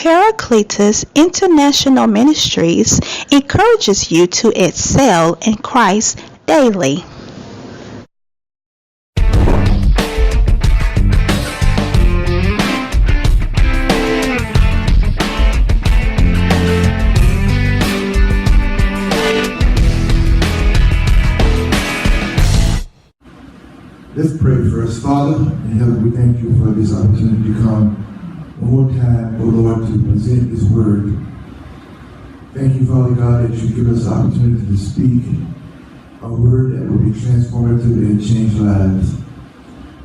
Heraclitus International Ministries encourages you to excel in Christ daily. Let's pray first. Father in heaven, we thank you for this opportunity to come one more time, oh Lord, to present this word. Thank you, Father God, that you give us the opportunity to speak a word that will be transformative and change lives.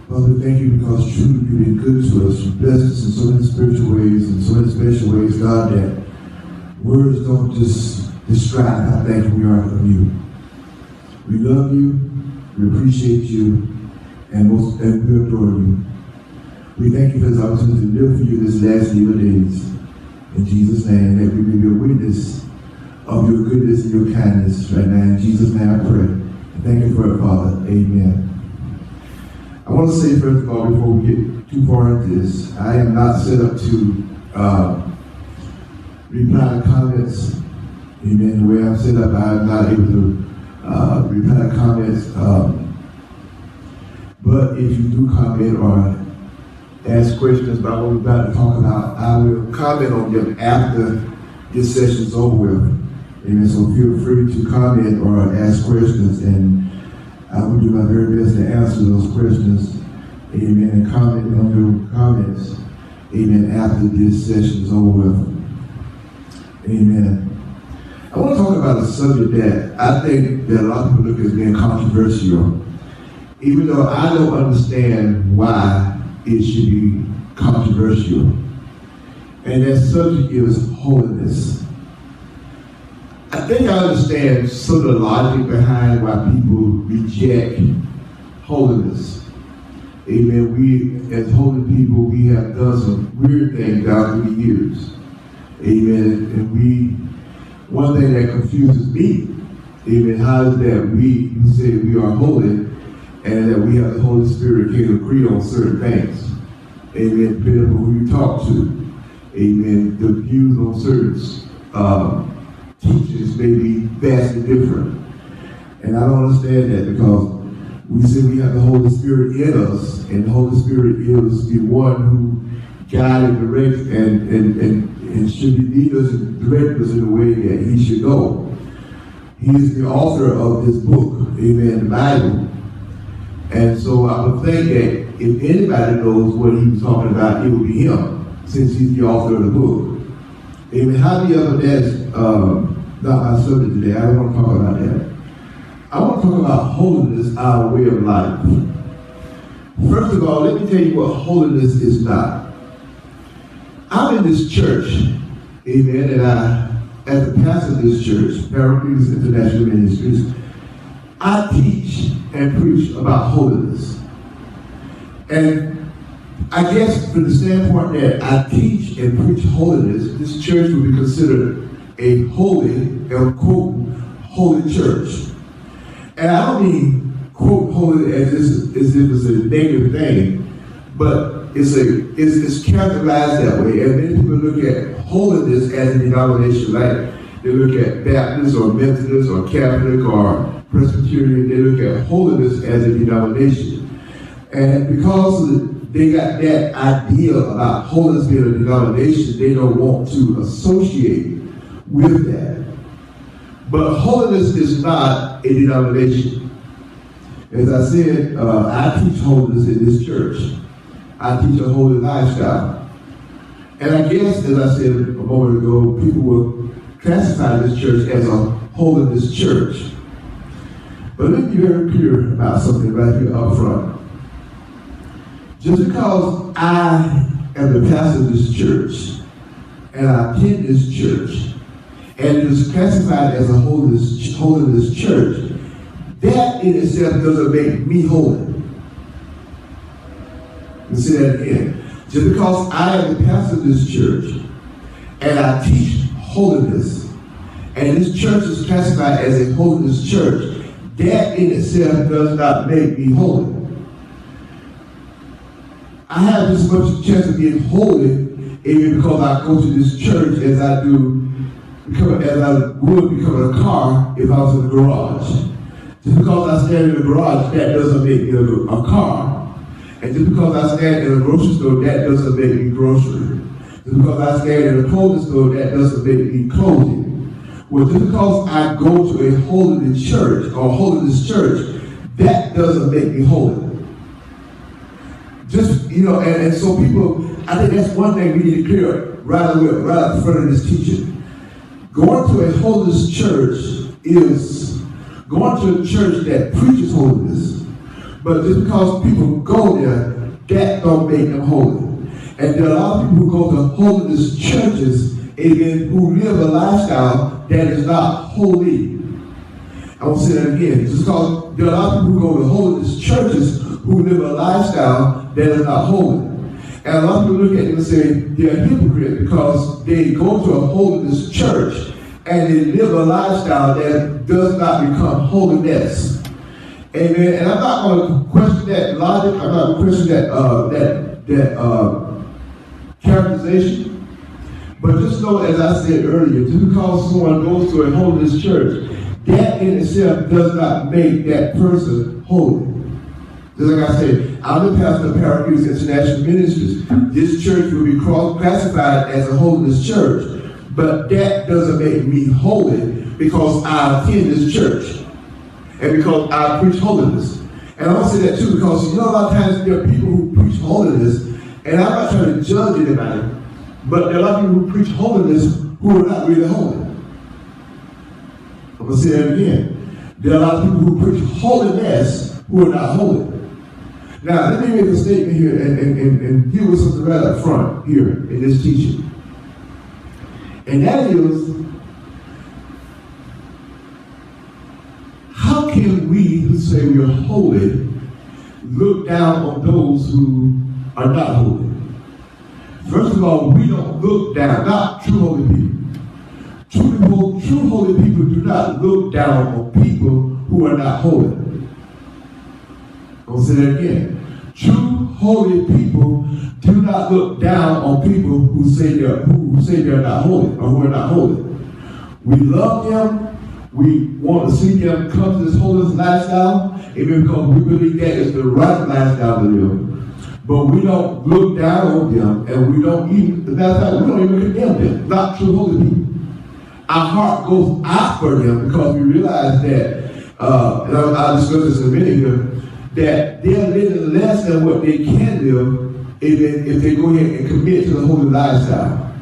Father, thank you because truly you've been good to us. You blessed us in so many spiritual ways and so many special ways, God, that words don't just describe how thankful we are of you. We love you, we appreciate you, and we adore you. We thank you for this opportunity to live for you this last evil days. In Jesus' name, that we may be a witness of your goodness and your kindness right now. In Jesus' name I pray. And thank you for it, Father. Amen. I want to say, first of all, before we get too far into this, I am not set up to reply to comments. Amen. The way I'm set up, I am not able to reply to comments. But if you do comment or ask questions about what we're about to talk about, I will comment on them after this session is over with. Amen. So feel free to comment or ask questions, and I will do my very best to answer those questions. Amen. And comment on your comments. Amen. After this session is over with. Amen. I want to talk about a subject that I think that a lot of people look at as being controversial, even though I don't understand why it should be controversial. And that subject is holiness. I think I understand some of the logic behind why people reject holiness. Amen. We, as holy people, we have done some weird things down through the years. Amen. And one thing that confuses me, amen, how is that we say we are holy and that we have the Holy Spirit can agree on certain things. Amen. Depending on who you talk to. Amen. The views on certain teachings may be vastly different. And I don't understand that, because we say we have the Holy Spirit in us, and the Holy Spirit is the one who guides and directs and should lead us and direct us in the way that he should go. He is the author of this book, amen, the Bible. And so I would think that if anybody knows what he was talking about, it would be him, since he's the author of the book. Amen. How many of that's not my subject today? I don't want to talk about that. I want to talk about holiness, our way of life. First of all, let me tell you what holiness is not. I'm in this church, amen, and as the pastor of this church, Heraclitus International Ministries, I teach and preach about holiness. And I guess from the standpoint that I teach and preach holiness, this church would be considered a holy, and quote, holy church. And I don't mean, quote, holy as if it's a negative thing, but it's characterized that way. And many people look at holiness as a denomination, like they look at Baptist or Methodist or Catholic or Presbyterian, they look at holiness as a denomination. And because they got that idea about holiness being a denomination, they don't want to associate with that. But holiness is not a denomination. As I said, I teach holiness in this church. I teach a holy lifestyle. And I guess, as I said a moment ago, people will classify this church as a holiness church. But let me be very clear about something right here up front. Just because I am the pastor of this church, and I attend this church, and it is classified as a holiness church, that in itself doesn't make me holy. Let me say that again. Just because I am the pastor of this church, and I teach holiness, and this church is classified as a holiness church, that in itself does not make me holy. I have this much chance of being holy Amen, because I go to this church as I would become a car if I was in the garage. Just because I stand in the garage, that doesn't make me a car. And just because I stand in a grocery store, that doesn't make me grocery. Just because I stand in a clothing store, that doesn't make me clothing. Well, just because I go to a holiness church or holiness church, that doesn't make me holy. Just, and so people, I think that's one thing we need to clear right away, right at the front of this teaching. Going to a holiness church is going to a church that preaches holiness. But just because people go there, that don't make them holy. And there are a lot of people who go to holiness churches, amen, who live a lifestyle that is not holy. I will say that again. Just because there are a lot of people who go to holiness churches who live a lifestyle that is not holy. And a lot of people look at them and say they're hypocrites because they go to a holiness church and they live a lifestyle that does not become holiness. Amen. And I'm not going to question that logic. I'm not going to question that characterization. But just know, as I said earlier, just because someone goes to a holiness church, that in itself does not make that person holy. Just like I said, I'm the pastor of Paraclete International Ministries. This church will be classified as a holiness church, but that doesn't make me holy because I attend this church and because I preach holiness. And I want to say that too because a lot of times there are people who preach holiness, and I'm not trying to judge anybody, but there are a lot of people who preach holiness who are not really holy. I'm going to say that again. There are a lot of people who preach holiness who are not holy. Now, let me make a statement here and deal with something right up front here in this teaching. And that is, how can we who say we are holy look down on those who are not holy? First of all, we don't look down, not true holy people. True holy people do not look down on people who are not holy. I'll say that again. True holy people do not look down on people who say they're not holy or who are not holy. We love them. We want to see them come to this holiness lifestyle, even because we believe that is the right lifestyle to live. But we don't look down on them, and we don't even condemn them. Not true holy people. Our heart goes out for them because we realize that, and I'll discuss this in a minute here, that they're living less than what they can live if they go ahead and commit to the holy lifestyle.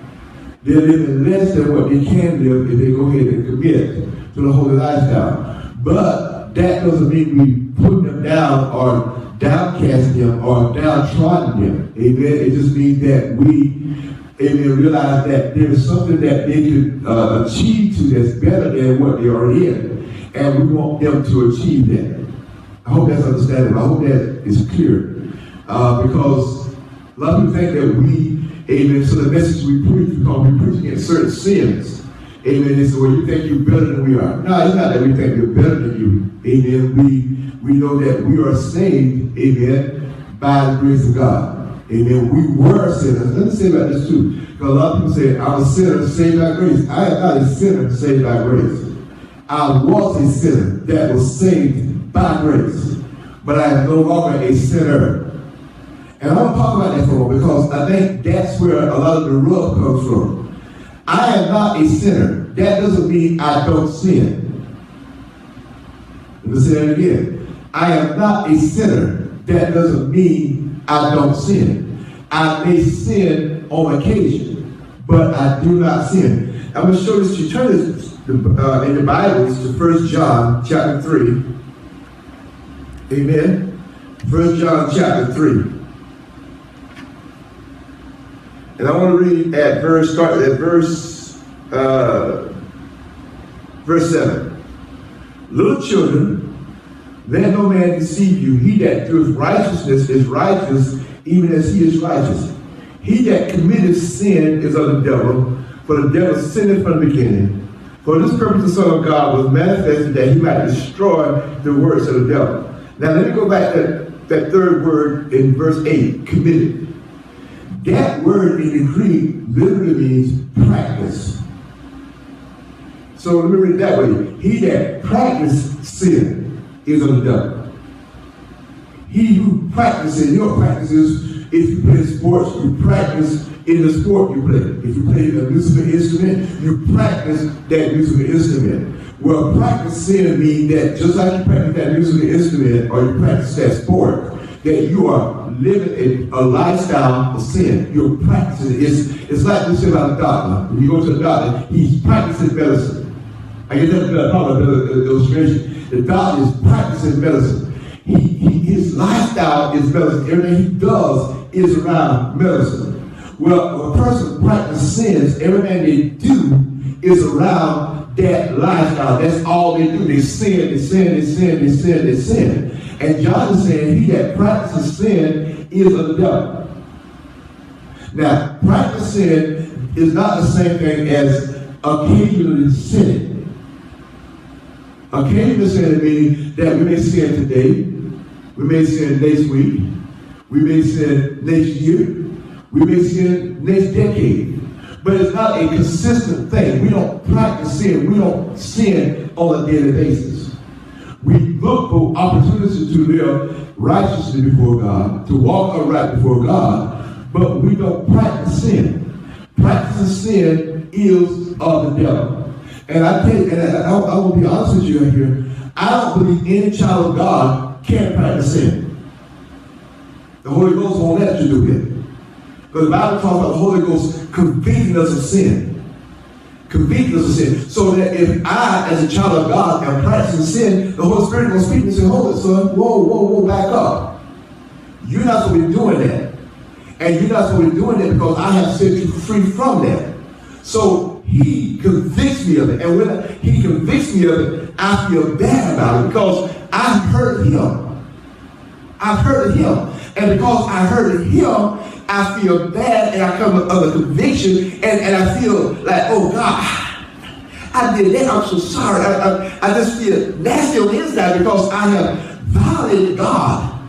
They're living less than what they can live if they go ahead and commit to the holy lifestyle. But that doesn't mean we put them down or downcast them or downtrodden them. Amen. It just means that we realize that there is something that they could achieve to that's better than what they are in. And we want them to achieve that. I hope that's understandable. I hope that is clear. Because a lot of people think that so the message we preach, because we preach against certain sins. Amen. They say, well, you think you're better than we are. No, it's not that we think we're better than you. Amen. We know that we are saved, amen, by the grace of God. Amen. We were sinners. Let me say about this too. Because a lot of people say, I'm a sinner saved by grace. I am not a sinner saved by grace. I was a sinner that was saved by grace. But I am no longer a sinner. And I want to talk about that for a moment because I think that's where a lot of the rub comes from. I am not a sinner. That doesn't mean I don't sin. Let me say that again. I am not a sinner. That doesn't mean I don't sin. I may sin on occasion, but I do not sin. I'm going to show this. You turn this in the Bible to 1 John chapter 3. Amen. 1 John chapter 3. And I want to read start at verse 7. Little children, let no man deceive you. He that doeth righteousness is righteous, even as he is righteous. He that committeth sin is of the devil, for the devil sinned from the beginning. For this purpose the Son of God was manifested that he might destroy the works of the devil. Now let me go back to that third word in verse 8, committed. That word in the Greek literally means practice. So let me read it that way. He that practices sin is of the devil. He who practices, your practice is, if you play sports, you practice in the sport you play. If you play a musical instrument, you practice that musical instrument. Well, practice sin means that just like you practice that musical instrument or you practice that sport, that you are living a lifestyle of sin. You're practicing it. It's like we say about a doctor. When you go to the doctor, he's practicing medicine. I guess that's probably a better illustration. The doctor is practicing medicine. His lifestyle is medicine. Everything he does is around medicine. Well, a person practices sins, everything they do is around that lifestyle. That's all they do. They sin, they sin, they sin, they sin, they sin. And John is saying, he that practices sin is of the devil. Now, practicing is not the same thing as occasionally sinning. Occasionally sinning means that we may sin today, we may sin next week, we may sin next year, we may sin next decade. But it's not a consistent thing. We don't practice sin. We don't sin on a daily basis. We look for opportunities to live righteously before God, to walk upright before God, but we don't practice sin. Practicing sin is of the devil. And I tell you, and I will be honest with you here, I don't believe any child of God can practice sin. The Holy Ghost won't let you do it. Because the Bible talks about the Holy Ghost convicting us of sin. Convicting us of sin. So that if I, as a child of God, am practicing sin, the Holy Spirit will speak and say, hold it, son. Whoa, back up. You're not supposed to be doing that. And you're not supposed to be doing that because I have set you free from that. So he convicts me of it. And when he convicts me of it, I feel bad about it because I've hurt him. I've hurt him. And because I hurt him, I feel bad and I come under conviction and I feel like, oh God, I did that. I'm so sorry. I just feel nasty on the inside because I have violated God.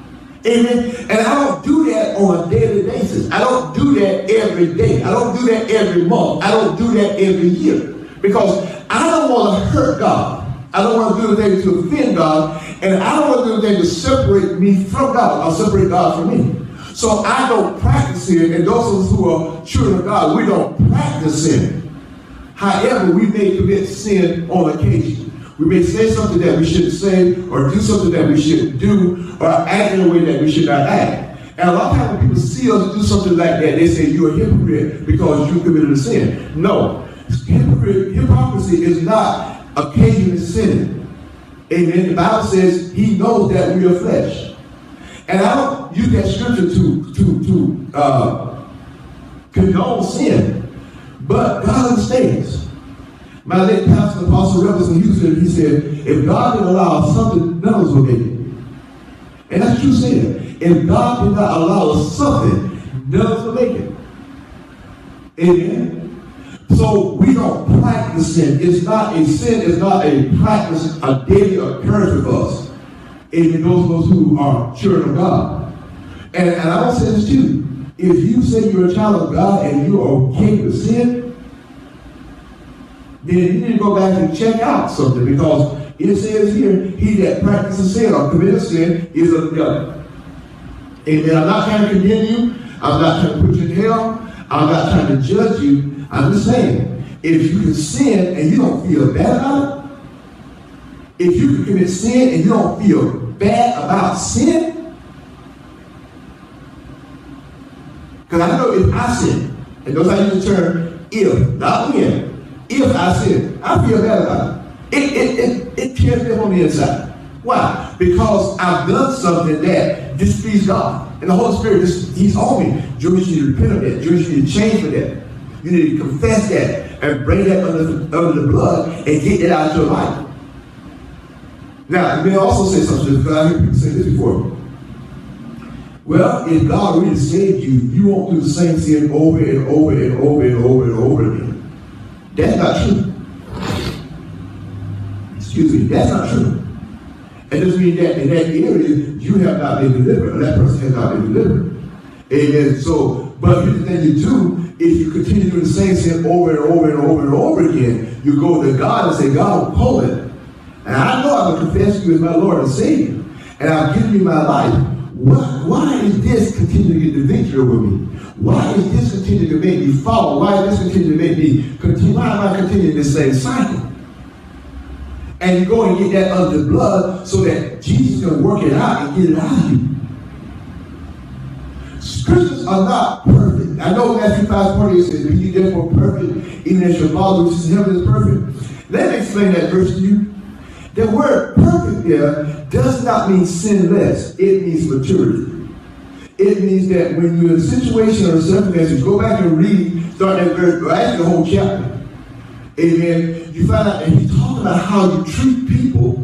Amen. And I don't do that on a daily basis. I don't do that every day. I don't do that every month. I don't do that every year because I don't want to hurt God. I don't want to do anything to offend God, and I don't want to do anything to separate me from God or separate God from me. So I don't practice sin, and those of us who are children of God, we don't practice sin. However, we may commit sin on occasion. We may say something that we shouldn't say, or do something that we shouldn't do, or act in a way that we should not act. And a lot of times when people see us do something like that, they say you're a hypocrite because you committed a sin. No, hypocrisy is not occasionally sinning. Amen. The Bible says he knows that we are flesh. And I don't use that scripture to condone sin, but God understands. My late pastor, Apostle Rebels in Houston, he said, if God didn't allow something, none of us would make it. And that's true saying. If God did not allow us something, none of us would make it. Amen. So we don't practice sin. It's not a sin, it's not a practice, a daily occurrence with us. Even those of us who are children of God. And I will say this too. If you say you're a child of God and you're okay with sin, then you need to go back and check out something because it says here, he that practices sin or commits sin is of the devil. Amen. I'm not trying to condemn you. I'm not trying to put you in hell. I'm not trying to judge you. I'm just saying, if you can sin and you don't feel bad about it, if you can commit sin and you don't feel bad about sin, because I know if I sin, and those I use the term if, not when, if I sin, I feel bad about it. It tears me up on the inside. Why? Because I've done something that displeased God. And the Holy Spirit, he's on me. Julius, you need to repent of that. Julius, you need to change for that. You need to confess that and bring that under the blood and get it out of your life. Now, you may also say something, because I heard people say this before. Well, if God really saved you, you won't do the same sin over and over and over and over and over again. That's not true. Excuse me, that's not true. It doesn't mean that in that area you have not been delivered, or that person has not been delivered. Amen. So But here's the thing you do, if you continue doing the same sin over and over and over and over again, you go to God and say, God, I'm holy. And I know I'm going to confess you as my Lord and Savior. And I've given you my life. Why is this continuing to get the victory over me? Why is this continuing to make me fall? Why is this continuing to make me continue? Why am I continuing this same cycle? And you go and get that under the blood so that Jesus can work it out and get it out of you. Christians are not perfect. I know Matthew 5:48 says, be ye therefore perfect, even as your Father which is in heaven is perfect. Let me explain that verse to you. The word perfect there does not mean sinless. It means maturity. It means that when you're in a situation or a circumstance, you go back and read, start that verse, or actually the whole chapter. Amen. You find out that he's talking about how you treat people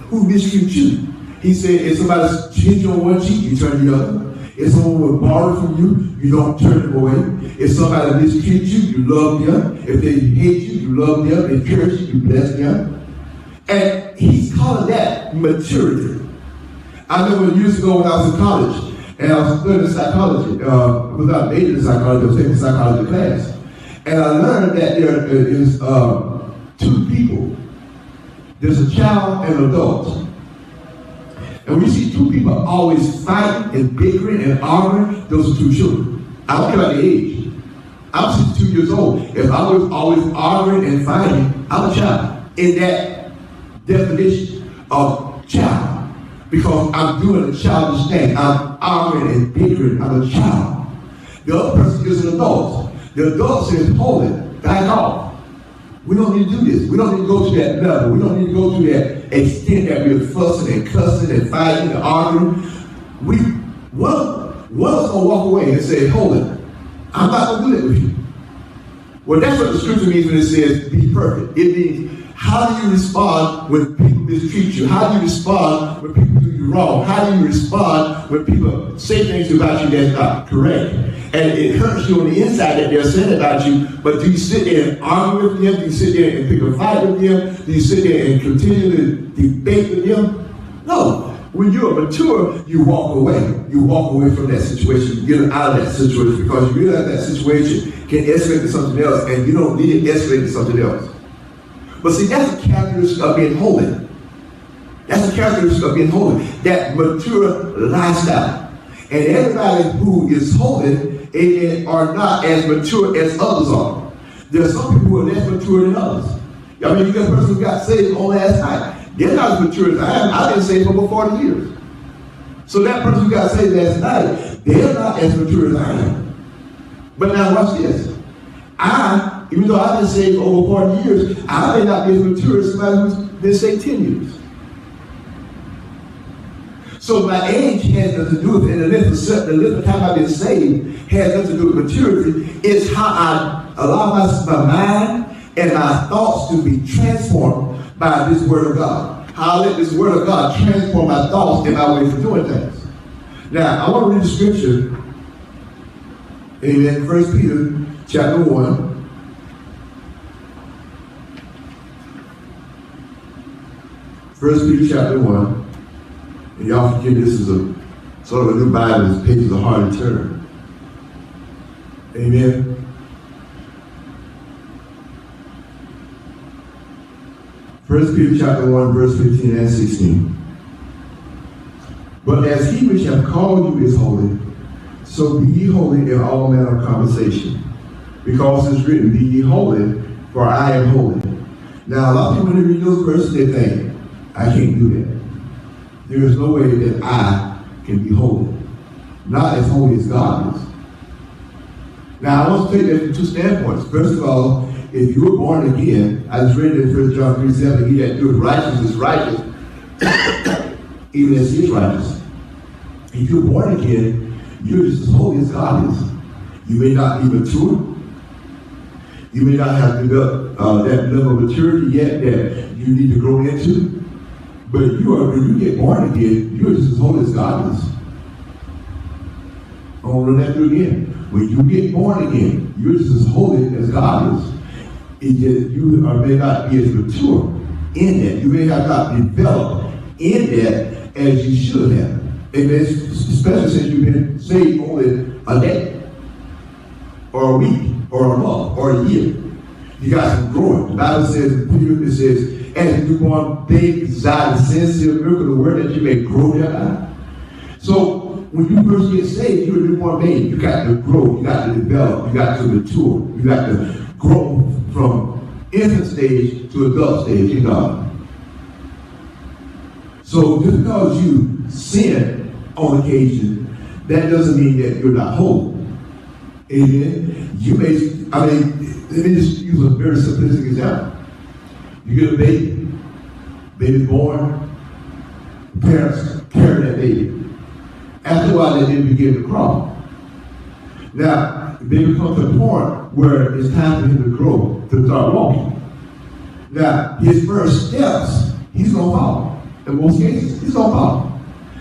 who mistreat you. He said, if somebody's hit you on one cheek, you turn the other. If someone will borrow from you, you don't turn them away. If somebody mistreats you, you love them. If they hate you, you love them. If they curse you, you bless them. And he's calling that maturity. I remember years ago when I was in college, and I was studying psychology. I was not major in psychology, I was taking a psychology class. And I learned that there is two people. There's a child and an adult. And when you see two people always fighting and bickering and arguing, those are two children. I don't care about the age. I'm 62 years old. If I was always arguing and fighting, I'm a child. In that definition of child. Because I'm doing a childish thing. I'm arguing and bickering. I'm a child. The other person is an adult. The adult says, hold it, back off. We don't need to do this. We don't need to go to that level. We don't need to go to that extent that we're fussing and cussing and fighting and arguing. One of us gonna walk away and say, hold it, I'm not gonna do that with you. Well, that's what the scripture means when it says be perfect. It means, how do you respond when people mistreat you? How do you respond when people do you wrong? How do you respond when people say things about you that's not correct? And it hurts you on the inside that they're saying about you, but do you sit there and argue with them? Do you sit there and pick a fight with them? Do you sit there and continue to debate with them? No. When you're mature, you walk away. You walk away from that situation. You get out of that situation because you realize that situation can escalate to something else, and you don't need it to escalate to something else. But see, that's a characteristic of being holy. That's a characteristic of being holy. That mature lifestyle. And everybody who is holy, amen, are not as mature as others are. There are some people who are less mature than others. I mean, you got a person who got saved on last night. They're not as mature as I am. I've been saved for over 40 years. So that person who got saved last night, they're not as mature as I am. But now watch this. Even though I've been saved for over 40 years, I may not be as mature as somebody who's been saved 10 years. So my age has nothing to do with it, and the length of time I've been saved has nothing to do with maturity. It's how I allow my mind and my thoughts to be transformed by this word of God. How I let this word of God transform my thoughts and my ways of doing things. Now, I want to read the scripture. Amen. 1 Peter chapter 1. 1 Peter chapter 1. And y'all forgive me, this is a sort of a new Bible. This pages are hard to turn. Amen. First Peter chapter 1, verse 15 and 16. But as he which hath called you is holy, so be ye holy in all manner of conversation. Because it's written, be ye holy, for I am holy. Now a lot of people when they read those verses, they think, I can't do that. There is no way that I can be holy. Not as holy as God is. Now I want to take that from two standpoints. First of all, if you were born again, I just read it in 1 John 3:7, he that doeth righteousness is righteous, even as he is righteous. If you're born again, you're just as holy as God is. You may not be mature. You may not have developed that level of maturity yet that you need to grow into. But when you get born again, you're just as holy as God is. I'm going to run that through again. When you get born again, you're just as holy as God is. It's just you may not be as mature in that. You may have not developed in that as you should have. Amen. Especially since you've been saved only a day. or a week, or a month, or a year. You got some growing. The Bible says, it says, as a newborn baby desire the sincere milk of the word that you may grow thereby. So when you first get saved, you're a newborn baby. You got to grow, you got to develop, you got to mature, you got to grow from infant stage to adult stage in God. So just because you sin on occasion, that doesn't mean that you're not holy. Amen. Let me just use a very simplistic example. You get a baby, baby's born, parents carry that baby. After a while, that baby begin to crawl. Now, the baby comes to a point where it's time for him to grow, to start walking. Now, his first steps, he's going to fall. In most cases, he's going to fall.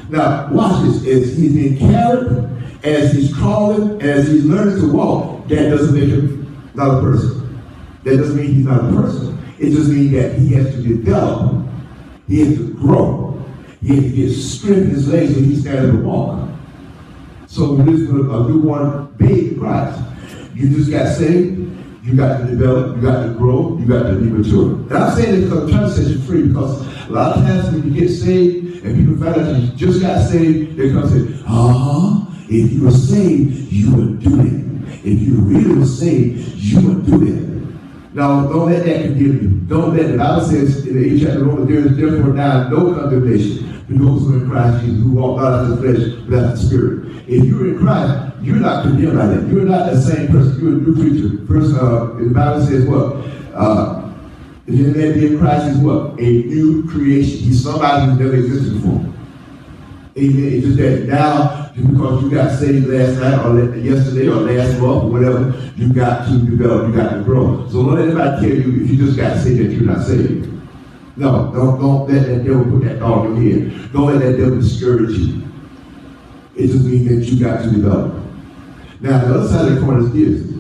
Now, watch this. As he's being carried, as he's crawling, as he's learning to walk, that doesn't make him not a person. That doesn't mean he's not a person. It just means that he has to develop. He has to grow. He has to get strength in his legs when he's starting to walk. So when this is a newborn baby in Christ, you just got saved, you got to develop, you got to grow, you got to be mature. And I'm saying this because I'm trying to set you free, because a lot of times when you get saved and people find out you just got saved, they come and say, if you were saved, you would do it. If you really were saved, you would do it. Now, don't let that condemn you. Don't let it. The Bible says in the 8th chapter of Romans, there is therefore now no condemnation for those who are in Christ Jesus, who walk not after the flesh, but after the Spirit. If you're in Christ, you're not condemned by that. You're not the same person. You're a new creature. First, the Bible says what? If any man be in Christ, is what? A new creation. He's somebody who never existed before. Amen. It's just that now, just because you got saved last night or yesterday or last month or whatever, you got to develop, you got to grow. So don't let anybody tell you if you just got saved that you're not saved. No, don't let that devil put that thought in your head. Don't let that devil discourage you. It just means that you got to develop. Now, the other side of the coin is this.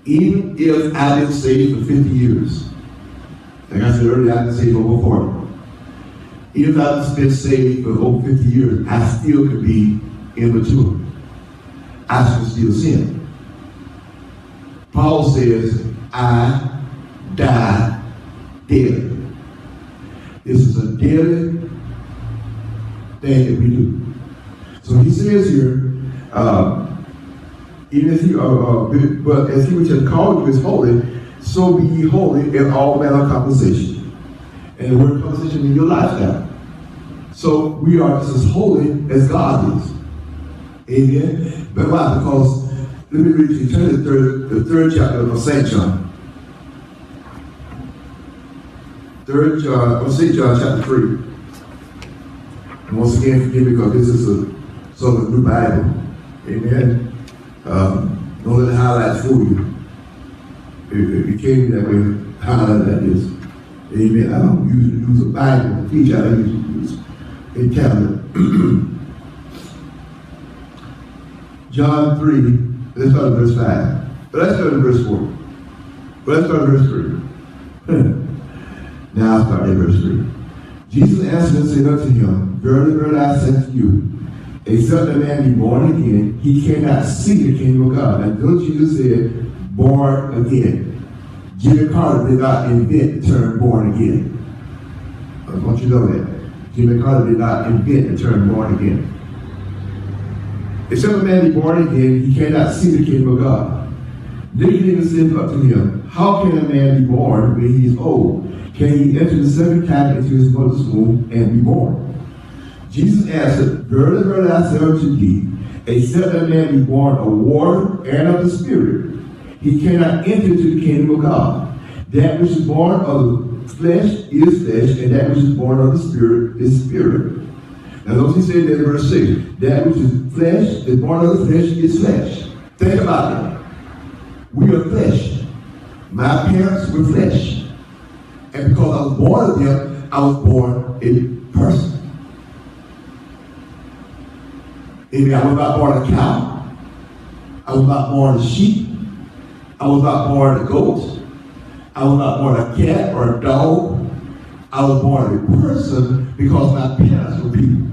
Even if I've been saved for 50 years, like I said earlier, I've been saved for over 40. Even if I've been saved for over 50 years, I still could be immature. I should still sin. Paul says, I die daily. This is a daily thing that we do. So he says here, even as but as he which has called you is holy, so be ye holy in all manner of conversation. And the word conversation in your lifestyle. So we are just as holy as God is. Amen. But why? Because let me read you, turn to the third chapter of St. John. St. John chapter 3. And once again, forgive me because this is a sort of a new Bible. Amen. Don't let the highlights fool you. It came that way, highlight like this. Amen. I don't usually use a Bible to teach. I usually use a tablet. John 3, let's start at verse 5. But let's start at verse 4. But let's start at verse 3. Now I'll start at verse 3. Jesus answered and said unto him, Verily, verily, I say unto you, except a man be born again, he cannot see the kingdom of God. And then Jesus said, born again. Jimmy Carter did not invent the term born again. I want you to know that. Jimmy Carter did not invent the term born again. Except a man be born again, he cannot see the kingdom of God. Nicodemus said unto him, how can a man be born when he is old? Can he enter the second time into his mother's womb and be born? Jesus answered, Verily, verily, I say unto thee, except a man be born of water and of the Spirit, he cannot enter into the kingdom of God. That which is born of the flesh is flesh, and that which is born of the Spirit is spirit. Now notice he said that in verse 6, that which is flesh is born of the flesh is flesh. Think about it. We are flesh. My parents were flesh. And because I was born of them, I was born a person. Amen. I was not born a cow. I was not born a sheep. I was not born a goat. I was not born a cat or a dog. I was born a person because my parents were people.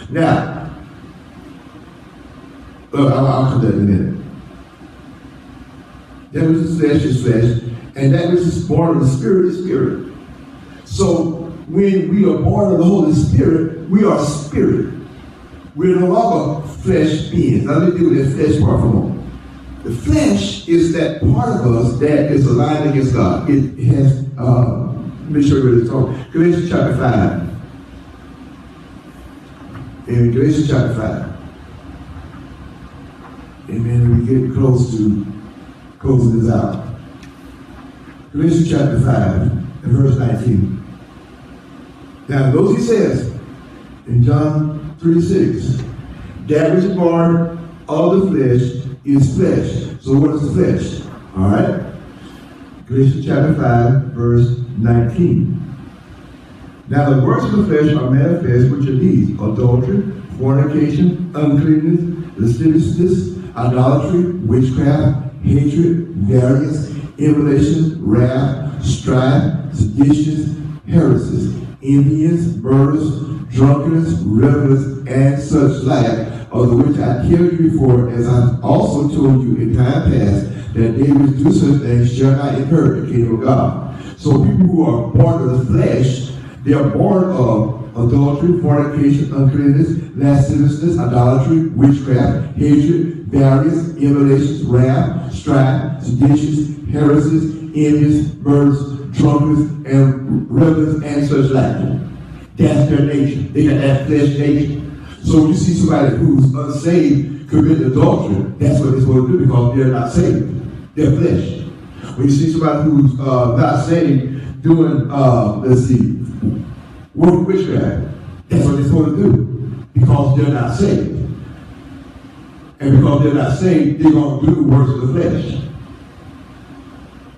Now, I'll come to that in a minute. That which is flesh, and that which is born of the Spirit is spirit. So when we are born of the Holy Spirit, we are spirit. We're no longer flesh beings. Now let me deal with that flesh part for a moment. The flesh is that part of us that is aligned against God. It has, let me show you what it's talking. Galatians chapter 5. In Galatians chapter 5. Amen. We get close to closing this out. Galatians chapter 5 and verse 19. Now, those he says in John 3:6, that which is born of the flesh is flesh. So what is the flesh? All right. Galatians chapter 5, verse 19. Now the works of the flesh are manifest, which are these: adultery, fornication, uncleanness, lasciviousness, idolatry, witchcraft, hatred, variance, emulation, wrath, strife, seditions, heresies, envyings, murders, drunkenness, revelings, and such like, of the which I tell you before, as I also told you in time past, that they which do such things shall not inherit the kingdom of God. So people who are born of the flesh, they are born of adultery, fornication, uncleanness, lasciviousness, idolatry, witchcraft, hatred, variance, emulations, wrath, strife, seditions, heresies, envies, murders, drunkenness, and revelings, and such like. That's their nature. They got that flesh nature. So when you see somebody who's unsaved commit adultery, that's what they're supposed to do because they're not saved. They're flesh. When you see somebody who's not saved doing, work witchcraft, that's what they're supposed to do because they're not saved. And because they're not saved, they're going to do the works of the flesh.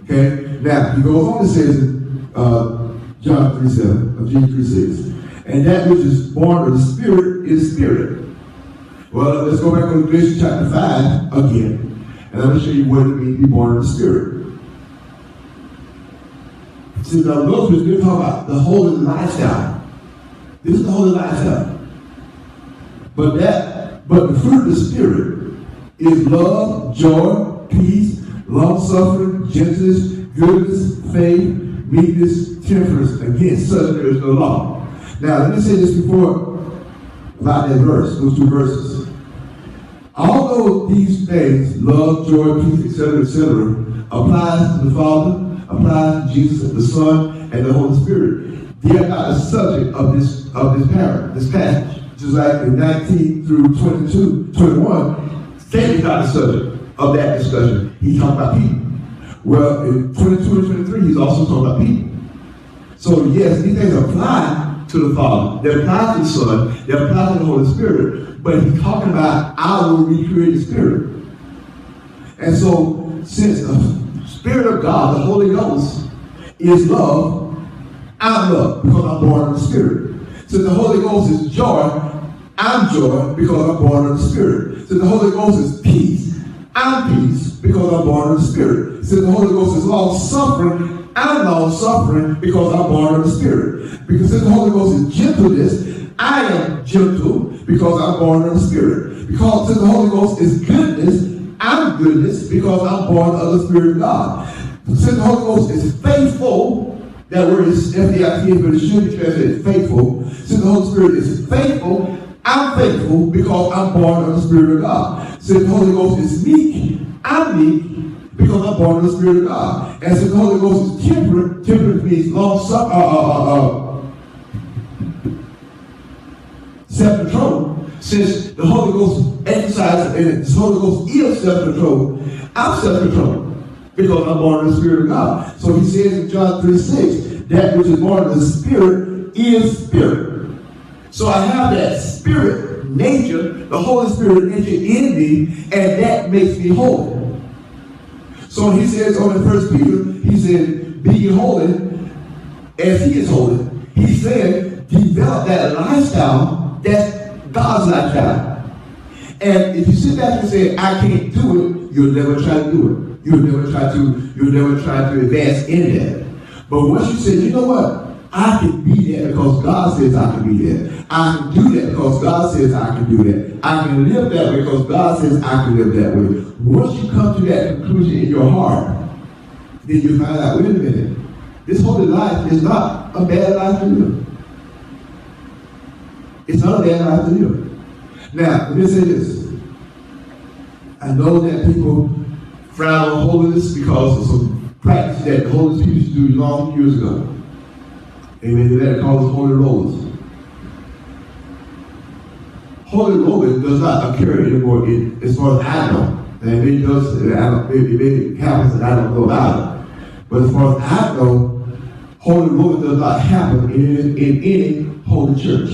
Okay? Now, he goes on and says in John 3:6, and that which is born of the Spirit is spirit. Well, let's go back to Galatians chapter 5 again, and I'm going to show you what it means to be born of the Spirit. See, now those we're talking about the holy lifestyle. This is the holy lifestyle. But the fruit of the Spirit is love, joy, peace, long-suffering, gentleness, goodness, faith, meekness, temperance. Against such there is no law. Now, let me say this before about that verse, those two verses. Although these things, love, joy, peace, etc., applies to the Father, applies to Jesus, the Son, and the Holy Spirit, they are not the subject of this passage. Just like in 19 through 21, Satan is not the subject of that discussion. He's talking about people. Well, in 22 and 23, he's also talking about people. So yes, these things apply to the Father, they apply to the Son, they apply to the Holy Spirit, but he's talking about our recreated spirit. And so, since the Spirit of God, the Holy Ghost, is love, I'm love because I'm born of the Spirit. Since the Holy Ghost is joy, I'm joy because I'm born of the Spirit. Since the Holy Ghost is peace, I'm peace because I'm born of the Spirit. Since the Holy Ghost is long-suffering, I'm long-suffering because I'm born of the Spirit. Because since the Holy Ghost is gentleness, I am gentle because I'm born of the Spirit. Because since the Holy Ghost is goodness, I'm goodness because I'm born of the Spirit of God. Since the Holy Ghost is faithful, that word is F-A-I-T, but it should be translated faithful. Since the Holy Spirit is faithful, I'm faithful because I'm born of the Spirit of God. Since the Holy Ghost is meek, I'm meek because I'm born of the Spirit of God. And since the Holy Ghost is temperate, temperate means self-control. Since the Holy Ghost exercises and the Holy Ghost is self-control, I'm self-controlled because I'm born of the Spirit of God. So he says in John 3:6, that which is born of the Spirit is spirit. So I have that spirit nature, the Holy Spirit nature in me, and that makes me holy. So he says on in 1 Peter, he said, be ye holy as he is holy. He said, develop that lifestyle that's God's lifestyle. And if you sit back and say, I can't do it, you'll never try to do it. You'll never try to advance in that. But once you say, you know what? I can be that because God says I can be that. I can do that because God says I can do that. I can live that way because God says I can live that way. Once you come to that conclusion in your heart, then you find out, wait a minute, this holy life is not a bad life to live. It's not a bad life to live. Now, let me say this. I know that people frown on holiness because of some practice that holiness people used to do long years ago. Amen. That calls holy rollers. Holy rolling does not occur anymore as far as I know. And it does, it happens and I don't know about it. But as far as I know, holy rolling does not happen in any holy church.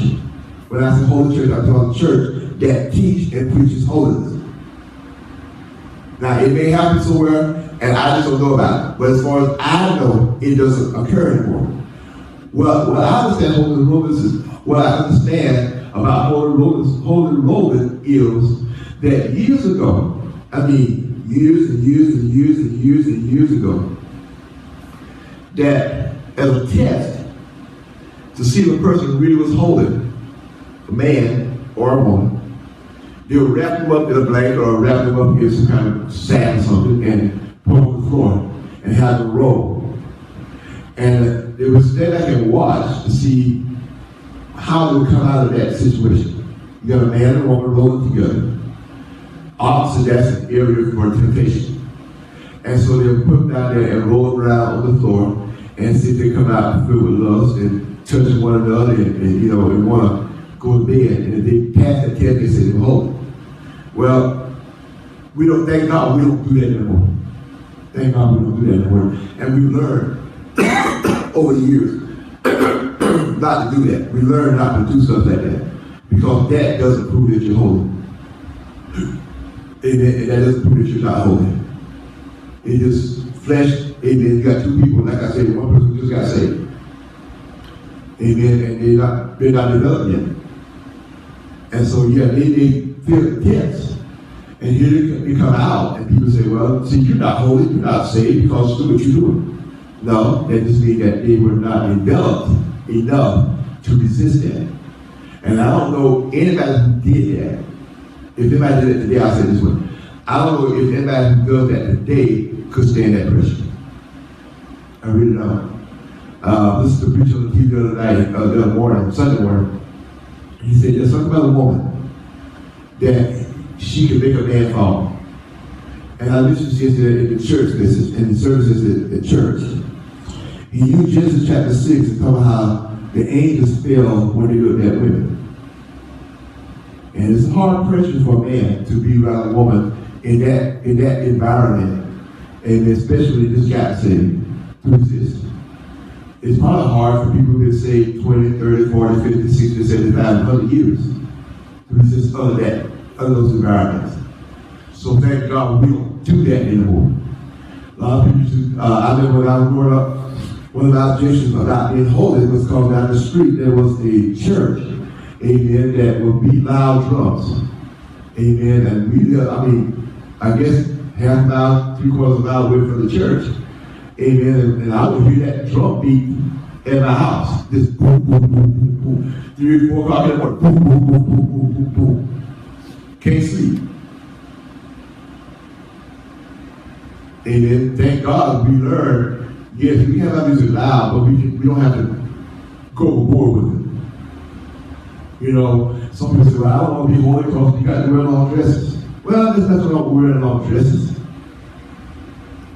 When I say holy church, I'm talking about church that teach and preaches holiness. Now, it may happen somewhere, and I just don't know about it. But as far as I know, it doesn't occur anymore. Well, what I understand holy rolling is, what I understand about holy rolling is that years ago, I mean years and years and years and years and years ago, that as a test to see if a person really was holy, a man or a woman, they would wrap them up in a blanket or wrap them up in some kind of sack or something and put them on the floor and have them roll. And they would stand back and watch to see how they would come out of that situation. You got a man and a woman rolling together. Obviously, that's an area for temptation. And so they would put them down there and roll around on the floor and see if they come out filled with lust and touching one another and want to go to bed. And if they pass that test, they say they're holy. Well, we don't, thank God we don't do that anymore. Thank God we don't do that anymore. And we've learned over the years not to do that. We learn not to do stuff like that. Because that doesn't prove that you're holy. And that doesn't prove that you're not holy. It just flesh, amen. You got two people, like I said, one person just got saved. Amen. And they're not developed yet. And so they feel the test. And here they come out and people say, well, see, you're not holy, you're not saved because do what you're doing. No, that just means that they were not developed enough to resist that. And I don't know anybody who did that. If anybody did it today, I'll say this one. I don't know if anybody who does that today could stand that pressure. I really don't. This is the preacher on the TV the other morning, Sunday morning. He said there's something about a woman that she can make a man fall. And I listened to yesterday in the church message, in the services at church. He used Genesis chapter 6 and talk about how the angels fell when they looked at women. And it's a hard pressure for a man to be around a woman in that environment, and especially this guy saved, to resist. It's probably hard for people who have been saved 20, 30, 40, 50, 60, 75, 100 years to resist under those environments. So thank God we don't do that anymore. A lot of people used to, I remember when I was growing up, one of the objections about being holy was because down the street there was a church, amen, that would beat loud drums. Amen. And we, I guess half a mile, 3/4 mile away from the church. Amen. And I would hear that drum beat at my house. This boom, boom, boom, boom, boom. 3 or 4 o'clock in the morning. Boom, boom, boom, boom, boom, boom, boom. Can't sleep. Amen. Thank God we learned, yes, we have our music loud, but we don't have to go overboard with it. You know, some people say, well, I don't want to be holy because you got to wear long dresses. Well, there's nothing wrong with wearing long dresses.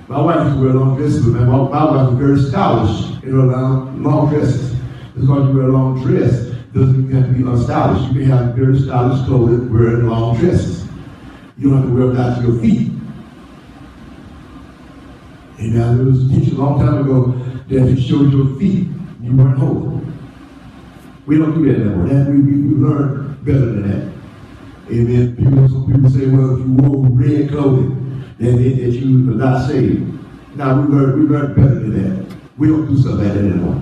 My wife used to wear long dresses, but my wife was very stylish in her long dresses. Just because you wear a long dress doesn't mean you have to be unstylish. You can have very stylish clothing wearing long dresses. You don't have to wear them down to your feet. And now there was a teacher a long time ago that if you showed your feet, you weren't holy. We don't do that anymore. We learn better than that. Amen. Some people say, well, if you wore red clothing, then that you are not saved. Now we learn better than that. We don't do stuff like that anymore.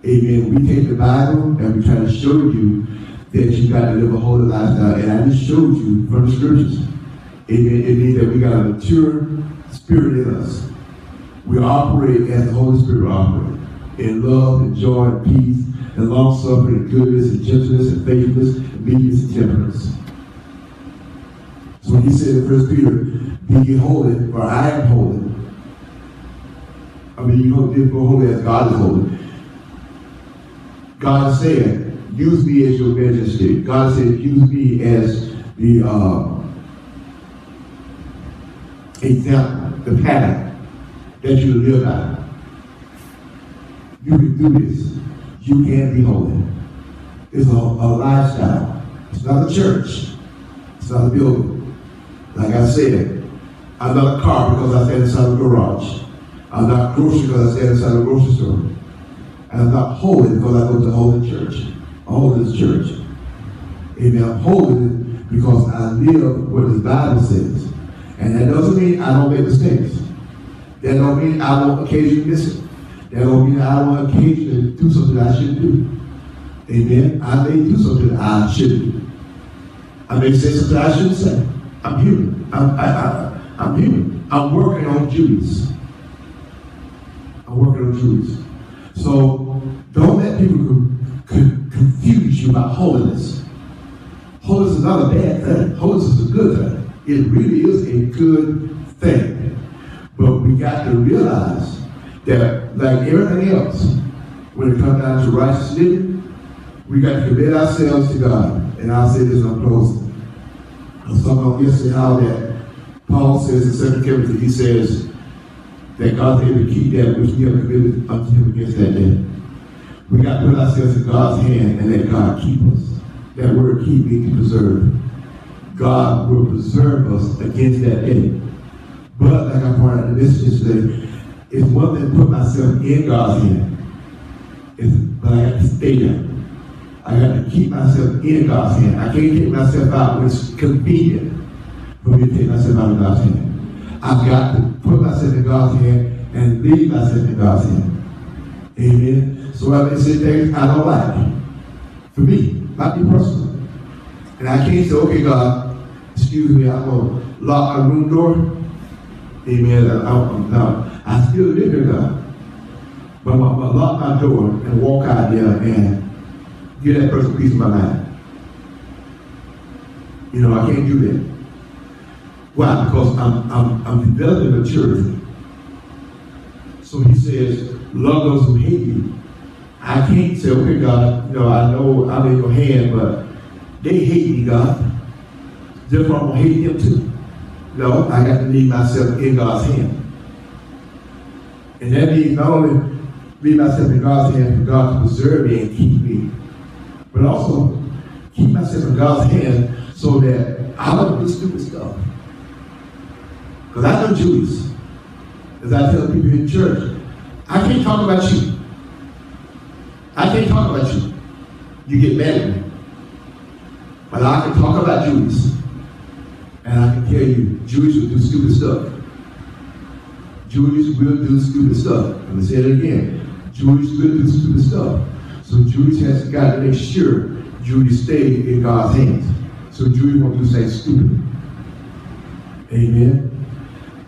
Amen. We take the Bible and we try to show you that you got to live a holy lifestyle. And I just showed you from the scriptures. Amen. It means that we got a mature spirit in us. We operate as the Holy Spirit operates. in love and joy and peace and long-suffering and goodness and gentleness and faithfulness and meekness and temperance. So he said in 1 Peter, be ye holy, for I am holy. I mean, you don't be holy as God is holy. God said, use me as your majesty. God said, use me as the example, the pattern that you live by. You can do this. You can be holy. It's a lifestyle. It's not a church. It's not a building. Like I said, I'm not a car because I stand inside a garage. I'm not grocery because I stand inside a grocery store. And I'm not holy because I go to a holy church, a holiness church. Amen. I'm holy because I live what the Bible says. And that doesn't mean I don't make mistakes. That don't mean I won't occasionally miss it. That don't mean I won't occasionally do something I shouldn't do. Amen. I may do something I shouldn't do. I may say something I shouldn't say. I'm human. I'm human. I'm working on Julius. I'm working on Julius. So don't let people confuse you about holiness. Holiness is not a bad thing. Holiness is a good thing. It really is a good thing. But we got to realize that, like everything else, when it comes down to righteous living, we got to commit ourselves to God. And I'll say this on closing. Someone yesterday how that Paul says in 2 Timothy, he says that God's able to keep that which we have committed unto him against that day. We got to put ourselves in God's hand and let God keep us. That word keep means to preserve. God will preserve us against that day. But like I pointed out in the message today, it's one thing to put myself in God's hand. But I got to stay there. I got to keep myself in God's hand. I can't take myself out when it's convenient for me to take myself out of God's hand. I've got to put myself in God's hand and leave myself in God's hand. Amen. So I may say things I don't like. For me, not me personally. And I can't say, okay, God, excuse me, I'm going to lock my room door. Amen. I still live here, God. But I'm going to lock my door and walk out there and give that person a piece of my mind. You know, I can't do that. Why? Because I'm developing maturity. So he says, love those who hate you. I can't say, okay, God, you know, I know I'm in your hand, but they hate me, God. Therefore, I'm going to hate them too. No, I got to leave myself in God's hand. And that means not only leave myself in God's hand for God to preserve me and keep me, but also keep myself in God's hand so that I don't do stupid stuff. Because I know Julius. As I tell people in church, I can't talk about you. I can't talk about you. You get mad at me. But I can talk about Julius. And I can tell you, Julius will do stupid stuff. Julius will do stupid stuff. I'm going to say it again. Julius will do stupid stuff. So Julius has got to make sure Julius stays in God's hands. So Julius won't do something stupid. Amen.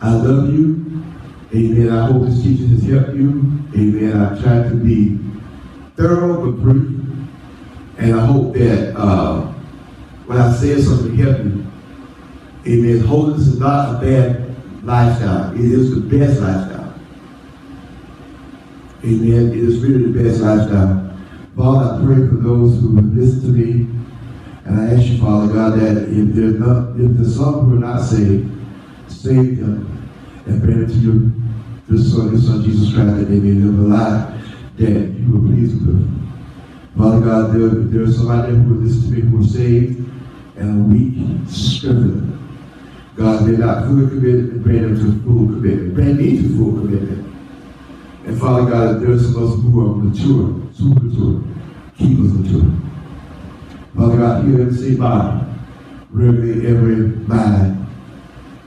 I love you. Amen. I hope this teaching has helped you. Amen. I've tried to be thorough but brief. And I hope that when I say something to help you, amen, holiness is not a bad lifestyle. It is the best lifestyle. Amen. It is really the best lifestyle. Father, I pray for those who have listened to me. And I ask you, Father God, that if there's some who are not saved, save them and bring them to you, your son Jesus Christ, that they may live a life that you will please with. Father God, there are some out there who will listen to me who are saved and are weak, strengthen them. God, they're not fully committed, and bring them to full commitment. Bring me to full commitment. And Father God, there are some of us who are mature, super mature. Keep us mature. Father God, heal every sick body, regulate every mind.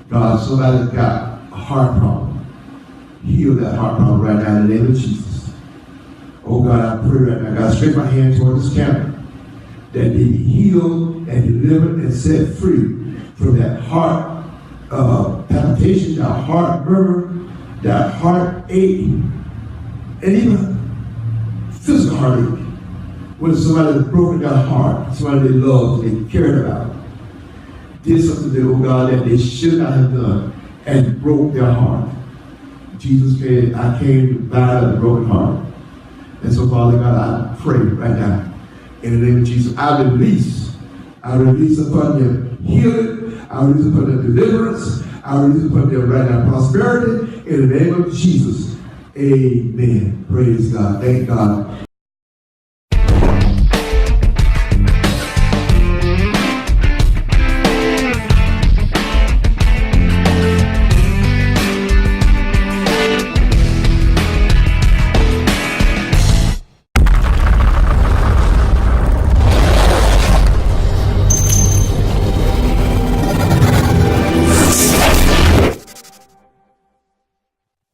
God, somebody's got a heart problem. Heal that heart problem right now in the name of Jesus. Oh God, I pray right now, God, stretch my hand toward this camera, that they be healed and delivered and set free from that heart palpitation, that heart murmur, that heart ache, and even physical heartache. When somebody has broken their heart, somebody they loved, they cared about, did something to oh God that they should not have done and broke their heart. Jesus said, I came to bind up the broken heart. And so, Father God, I pray right now, in the name of Jesus, I release upon them healing, I release upon them deliverance, I release upon them right now prosperity, in the name of Jesus. Amen. Praise God. Thank God.